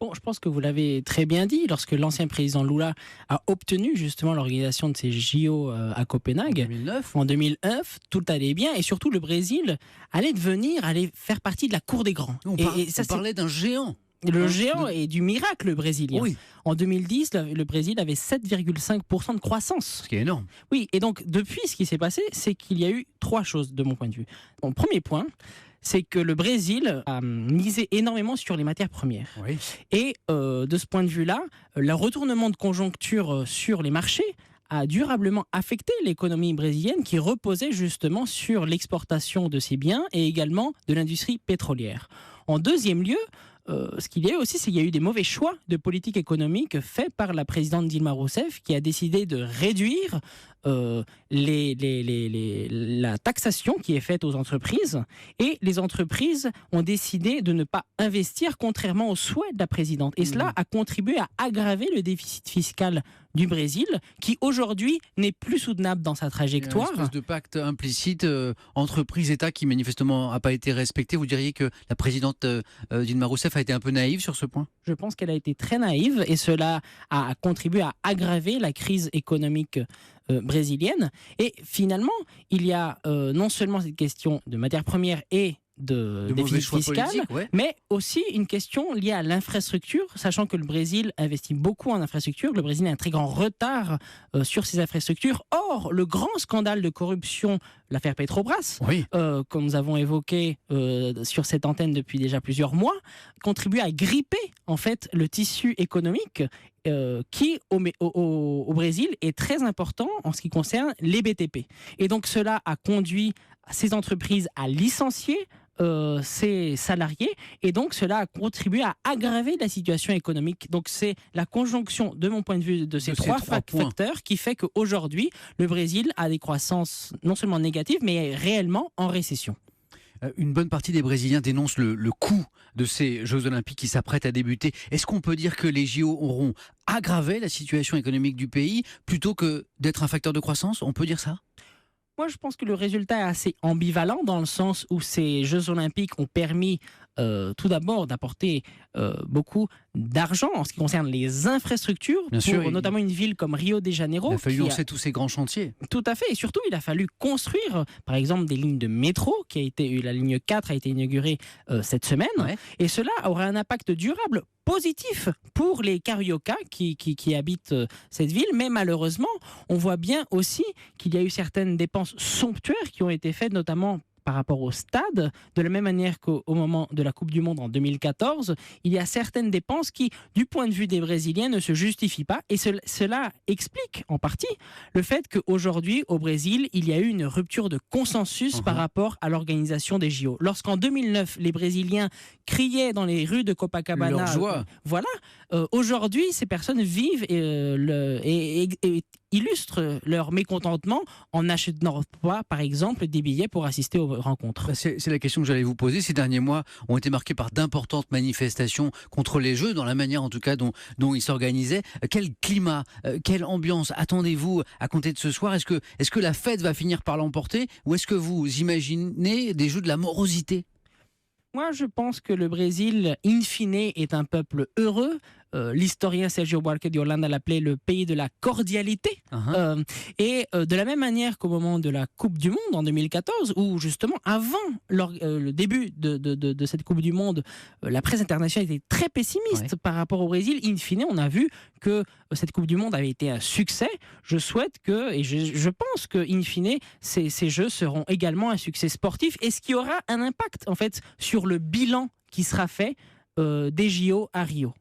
Bon, je pense que vous l'avez très bien dit, lorsque l'ancien président Lula a obtenu justement l'organisation de ces JO à Copenhague 2009. en 2009, tout allait bien et surtout le Brésil allait faire partie de la cour des grands. On parlait d'un géant. Le géant et du miracle brésilien. Oui, En 2010, le Brésil avait 7,5% de croissance. ce qui est énorme. Oui, et donc depuis, ce qui s'est passé, c'est qu'il y a eu trois choses de mon point de vue. Mon premier point, c'est que le Brésil a misé énormément sur les matières premières. Oui. Et de ce point de vue-là, le retournement de conjoncture sur les marchés a durablement affecté l'économie brésilienne qui reposait justement sur l'exportation de ses biens et également de l'industrie pétrolière. En deuxième lieu, ce qu'il y a eu aussi, c'est qu'il y a eu des mauvais choix de politique économique faits par la présidente Dilma Rousseff qui a décidé de réduire la taxation qui est faite aux entreprises, et les entreprises ont décidé de ne pas investir contrairement aux souhaits de la présidente. Et cela a contribué à aggraver le déficit fiscal du Brésil qui aujourd'hui n'est plus soutenable dans sa trajectoire. Une espèce de pacte implicite entreprise-État qui manifestement n'a pas été respecté. Vous diriez que la présidente Dilma Rousseff a été un peu naïve sur ce point? Je pense qu'elle a été très naïve et cela a contribué à aggraver la crise économique brésilienne. Et finalement, il y a non seulement cette question de matières premières et de déficit fiscal, ouais. mais aussi une question liée à l'infrastructure, sachant que le Brésil investit beaucoup en infrastructure. Le Brésil a un très grand retard sur ses infrastructures. Or, le grand scandale de corruption, l'affaire Petrobras, Oui. que nous avons évoqué sur cette antenne depuis déjà plusieurs mois, contribue à gripper en fait le tissu économique qui au Brésil est très important en ce qui concerne les BTP. Et donc cela a conduit ces entreprises à licencier ses salariés, et donc cela a contribué à aggraver la situation économique. Donc c'est la conjonction, de mon point de vue, de ces trois facteurs qui fait qu'aujourd'hui, le Brésil a des croissances non seulement négatives, mais réellement en récession. Une bonne partie des Brésiliens dénoncent le coût de ces Jeux Olympiques qui s'apprêtent à débuter. Est-ce qu'on peut dire que les JO auront aggravé la situation économique du pays plutôt que d'être un facteur de croissance? On peut dire ça? Moi, je pense que le résultat est assez ambivalent dans le sens où ces Jeux Olympiques ont permis tout d'abord d'apporter beaucoup d'argent en ce qui concerne les infrastructures, notamment une ville comme Rio de Janeiro. Il a fallu lancer tous ces grands chantiers. Tout à fait, et surtout il a fallu construire par exemple des lignes de métro, la ligne 4 a été inaugurée cette semaine, ouais. Et cela aura un impact durable positif pour les Cariocas qui habitent cette ville, mais malheureusement on voit bien aussi qu'il y a eu certaines dépenses somptuaires qui ont été faites, notamment par rapport au stade, de la même manière qu'au moment de la Coupe du Monde en 2014, il y a certaines dépenses qui, du point de vue des Brésiliens, ne se justifient pas. Et cela explique en partie le fait qu'aujourd'hui, au Brésil, il y a eu une rupture de consensus par rapport à l'organisation des JO. Lorsqu'en 2009, les Brésiliens criaient dans les rues de Copacabana, leur joie. Voilà, aujourd'hui, ces personnes vivent et illustrent leur mécontentement en n'achetant pas, par exemple, des billets pour assister aux rencontres. C'est la question que j'allais vous poser. Ces derniers mois ont été marqués par d'importantes manifestations contre les Jeux, dans la manière en tout cas dont ils s'organisaient. Quel climat, quelle ambiance attendez-vous à compter de ce soir? Est-ce que la fête va finir par l'emporter, ou est-ce que vous imaginez des Jeux de la morosité? Moi, je pense que le Brésil, in fine, est un peuple heureux. L'historien Sergio Buarque de Holanda l'appelait le pays de la cordialité. Et de la même manière qu'au moment de la Coupe du Monde en 2014, où justement, avant le début de cette Coupe du Monde, la presse internationale était très pessimiste par rapport au Brésil. In fine, on a vu que cette Coupe du Monde avait été un succès. Je souhaite et je pense que, in fine, ces Jeux seront également un succès sportif, et ce qui aura un impact, en fait, sur le bilan qui sera fait des JO à Rio.